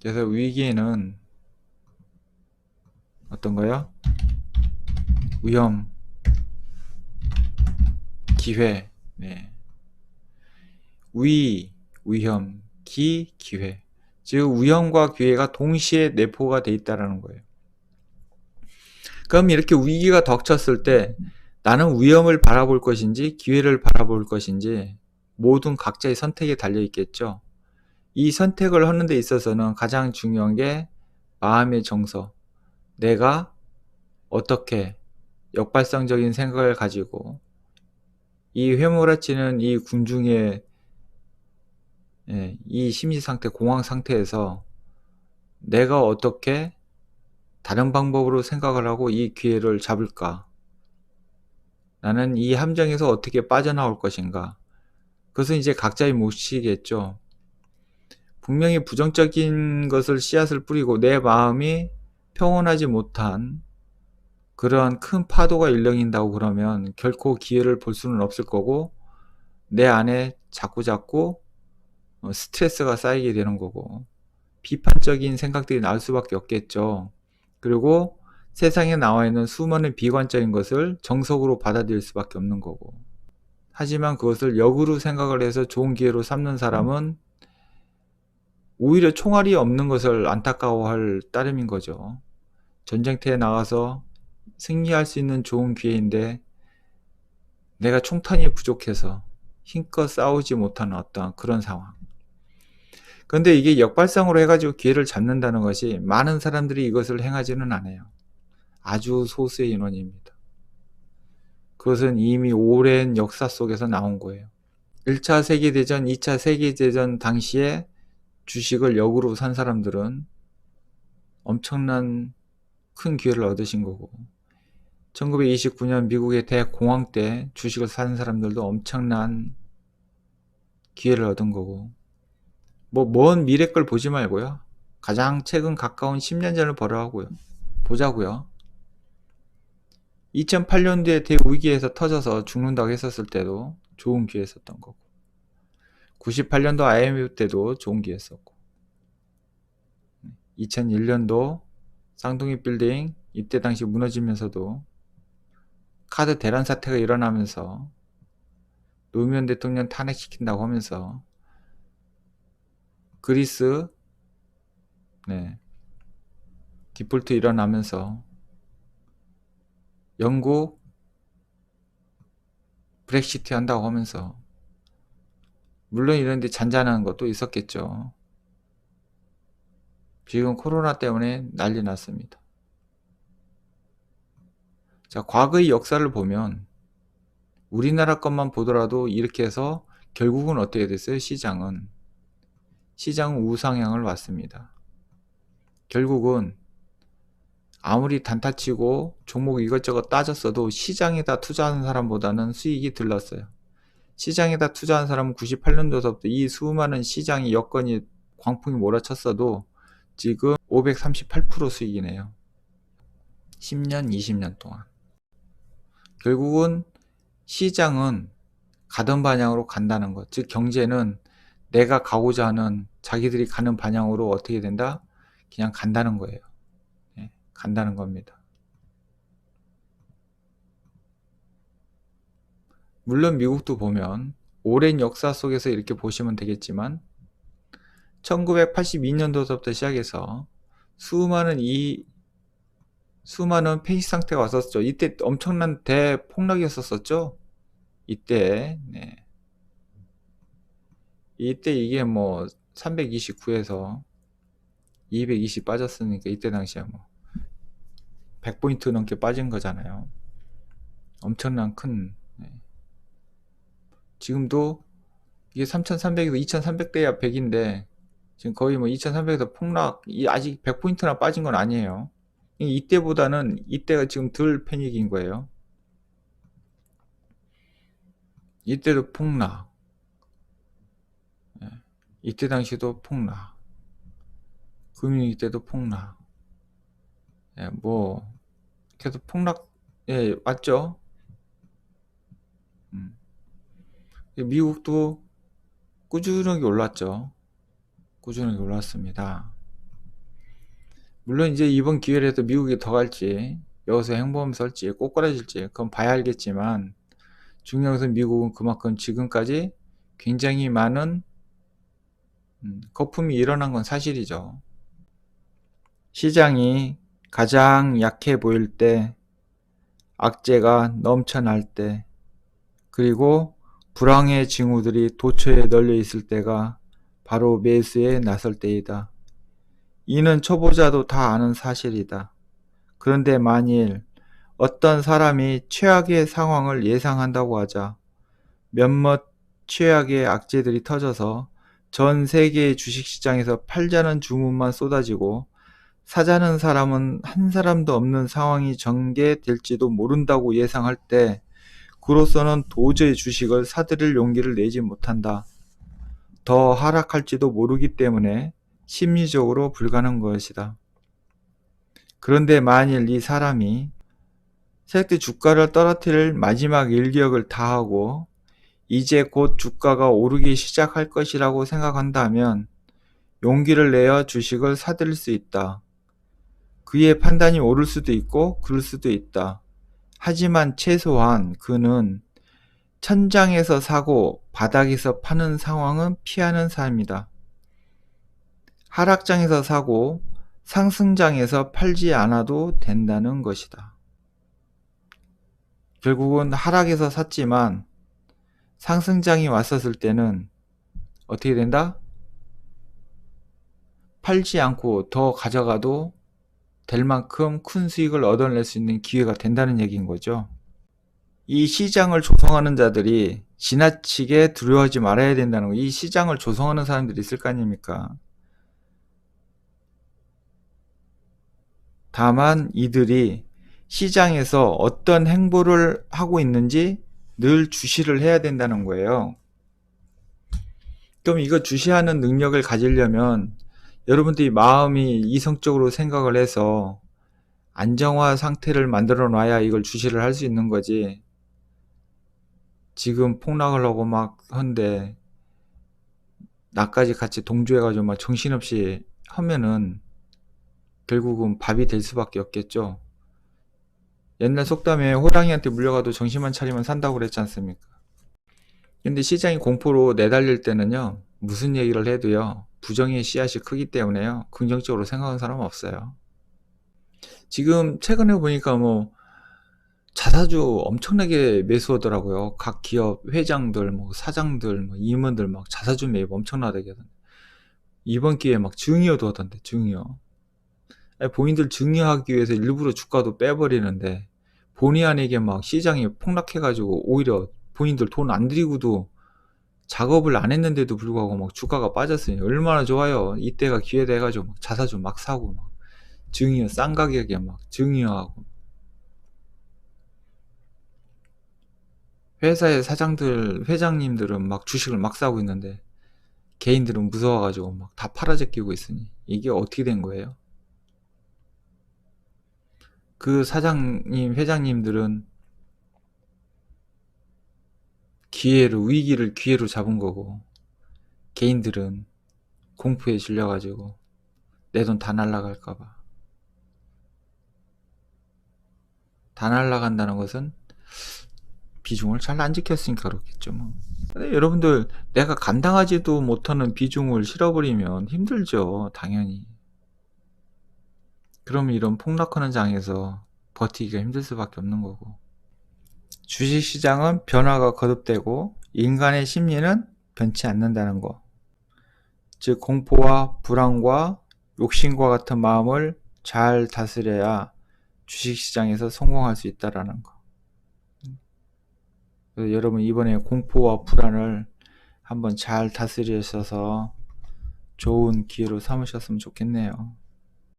그래서 위기에는 어떤 거요? 위험, 기회. 네. 위험, 기회. 즉 위험과 기회가 동시에 내포가 돼 있다라는 거예요. 그럼 이렇게 위기가 닥쳤을 때 나는 위험을 바라볼 것인지 기회를 바라볼 것인지 모든 각자의 선택에 달려 있겠죠. 이 선택을 하는 데 있어서는 가장 중요한 게 마음의 정서. 내가 어떻게 역발상적인 생각을 가지고 이 휘몰아치는 이 군중의 이 심리 상태, 공황 상태에서 내가 어떻게 다른 방법으로 생각을 하고 이 기회를 잡을까? 나는 이 함정에서 어떻게 빠져나올 것인가? 그것은 이제 각자의 몫이겠죠. 분명히 부정적인 것을 씨앗을 뿌리고 내 마음이 평온하지 못한 그러한 큰 파도가 일렁인다고 그러면 결코 기회를 볼 수는 없을 거고 내 안에 자꾸자꾸 스트레스가 쌓이게 되는 거고 비판적인 생각들이 나올 수밖에 없겠죠. 그리고 세상에 나와 있는 수많은 비관적인 것을 정석으로 받아들일 수밖에 없는 거고. 하지만 그것을 역으로 생각을 해서 좋은 기회로 삼는 사람은 오히려 총알이 없는 것을 안타까워할 따름인 거죠. 전쟁터에 나가서 승리할 수 있는 좋은 기회인데 내가 총탄이 부족해서 힘껏 싸우지 못하는 어떤 그런 상황. 그런데 이게 역발상으로 해가지고 기회를 잡는다는 것이 많은 사람들이 이것을 행하지는 않아요. 아주 소수의 인원입니다. 그것은 이미 오랜 역사 속에서 나온 거예요. 1차 세계대전, 2차 세계대전 당시에 주식을 역으로 산 사람들은 엄청난 큰 기회를 얻으신 거고 1929년 미국의 대공황 때 주식을 산 사람들도 엄청난 기회를 얻은 거고 뭐 먼 미래 걸 보지 말고요. 가장 최근 가까운 10년 전을 보자고요. 2008년도에 대위기에서 터져서 죽는다고 했었을 때도 좋은 기회였었던 거고 98년도 IMF 때도 좋은 기회였었고 2001년도 쌍둥이 빌딩 이때 당시 무너지면서도 카드 대란 사태가 일어나면서 노무현 대통령 탄핵시킨다고 하면서 그리스 디폴트 일어나면서 영국 브렉시트 한다고 하면서 물론 이런 데 잔잔한 것도 있었겠죠. 지금 코로나 때문에 난리 났습니다. 자, 과거의 역사를 보면 우리나라 것만 보더라도 이렇게 해서 결국은 어떻게 됐어요? 시장은 우상향을 왔습니다. 결국은 아무리 단타치고 종목 이것저것 따졌어도 시장에다 투자하는 사람보다는 수익이 들렀어요. 시장에다 투자한 사람은 98년도서부터 이 수많은 시장이 여건이 광풍이 몰아쳤어도 지금 538% 수익이네요. 10년, 20년 동안. 결국은 시장은 가던 방향으로 간다는 것. 즉 경제는 내가 가고자 하는 자기들이 가는 방향으로 어떻게 된다? 그냥 간다는 거예요. 간다는 겁니다. 물론 미국도 보면 오랜 역사 속에서 이렇게 보시면 되겠지만 1982년도부터 시작해서 수많은 폐시 상태가 왔었죠. 이때 엄청난 대폭락이었었죠. 이때 이게 뭐 329에서 220 빠졌으니까 이때 당시에 뭐 100포인트 넘게 빠진 거잖아요. 엄청난 큰 지금도 이게 3,300에서 2,300대야 100인데 지금 거의 뭐 2,300에서 폭락 아직 100포인트나 빠진 건 아니에요. 이때보다는 이때가 지금 덜 패닉인 거예요. 이때도 폭락 이때 당시도 폭락 금융위기 때도 폭락 뭐 계속 폭락 왔죠. 미국도 꾸준하게 올랐죠. 꾸준하게 올랐습니다. 물론 이제 이번 기회라도 미국이 더 갈지, 여기서 행보하면서 할지, 꼬꾸라질지, 그건 봐야 알겠지만, 중요한 것은 미국은 그만큼 지금까지 굉장히 많은 거품이 일어난 건 사실이죠. 시장이 가장 약해 보일 때, 악재가 넘쳐날 때, 그리고 불황의 징후들이 도처에 널려 있을 때가 바로 매수에 나설 때이다. 이는 초보자도 다 아는 사실이다. 그런데 만일 어떤 사람이 최악의 상황을 예상한다고 하자 몇몇 최악의 악재들이 터져서 전 세계의 주식시장에서 팔자는 주문만 쏟아지고 사자는 사람은 한 사람도 없는 상황이 전개될지도 모른다고 예상할 때 그로서는 도저히 주식을 사들일 용기를 내지 못한다. 더 하락할지도 모르기 때문에 심리적으로 불가능한 것이다. 그런데 만일 이 사람이 세력들 주가를 떨어뜨릴 마지막 일격을 다하고 이제 곧 주가가 오르기 시작할 것이라고 생각한다면 용기를 내어 주식을 사들일 수 있다. 그의 판단이 옳을 수도 있고 그럴 수도 있다. 하지만 최소한 그는 천장에서 사고 바닥에서 파는 상황은 피하는 사람이다. 하락장에서 사고 상승장에서 팔지 않아도 된다는 것이다. 결국은 하락에서 샀지만 상승장이 왔었을 때는 어떻게 된다? 팔지 않고 더 가져가도 될 만큼 큰 수익을 얻어낼 수 있는 기회가 된다는 얘기인 거죠. 이 시장을 조성하는 자들이 지나치게 두려워하지 말아야 된다는 거. 이 시장을 조성하는 사람들이 있을 거 아닙니까? 다만 이들이 시장에서 어떤 행보를 하고 있는지 늘 주시를 해야 된다는 거예요. 그럼 이거 주시하는 능력을 가지려면 여러분들이 마음이 이성적으로 생각을 해서 안정화 상태를 만들어 놔야 이걸 주시를 할 수 있는 거지. 지금 폭락을 하고 막 한데 나까지 같이 동조해가지고 막 정신없이 하면은 결국은 밥이 될 수밖에 없겠죠. 옛날 속담에 호랑이한테 물려가도 정신만 차리면 산다고 그랬지 않습니까? 근데 시장이 공포로 내달릴 때는요, 무슨 얘기를 해도요, 부정의 씨앗이 크기 때문에요, 긍정적으로 생각하는 사람은 없어요. 지금 최근에 보니까 뭐 자사주 엄청나게 매수하더라고요. 각 기업 회장들, 뭐 사장들, 뭐 임원들 막 자사주 매입 엄청나게 하던데. 이번 기회에 막 증여도 하던데, 증여. 본인들 증여하기 위해서 일부러 주가도 빼버리는데 본의 아니게 막 시장이 폭락해가지고 오히려 본인들 돈 안 들이고도 작업을 안 했는데도 불구하고 막 주가가 빠졌으니 얼마나 좋아요. 이때가 기회다 해가지고 막 자사주 막 사고 막 증여 싼 가격에 막 증여하고 회사의 사장들 회장님들은 막 주식을 막 사고 있는데 개인들은 무서워가지고 막 다 팔아제끼고 있으니 이게 어떻게 된 거예요? 그 사장님 회장님들은 위기를 기회로 잡은 거고 개인들은 공포에 질려가지고 내 돈 다 날라갈까봐. 다 날라간다는 것은 비중을 잘 안 지켰으니까 그렇겠죠 뭐. 근데 여러분들 내가 감당하지도 못하는 비중을 실어버리면 힘들죠 당연히. 그러면 이런 폭락하는 장에서 버티기가 힘들 수밖에 없는 거고. 주식시장은 변화가 거듭되고 인간의 심리는 변치 않는다는 거. 즉 공포와 불안과 욕심과 같은 마음을 잘 다스려야 주식시장에서 성공할 수 있다라는 거. 그래서 여러분 이번에 공포와 불안을 한번 잘 다스리셔서 좋은 기회로 삼으셨으면 좋겠네요.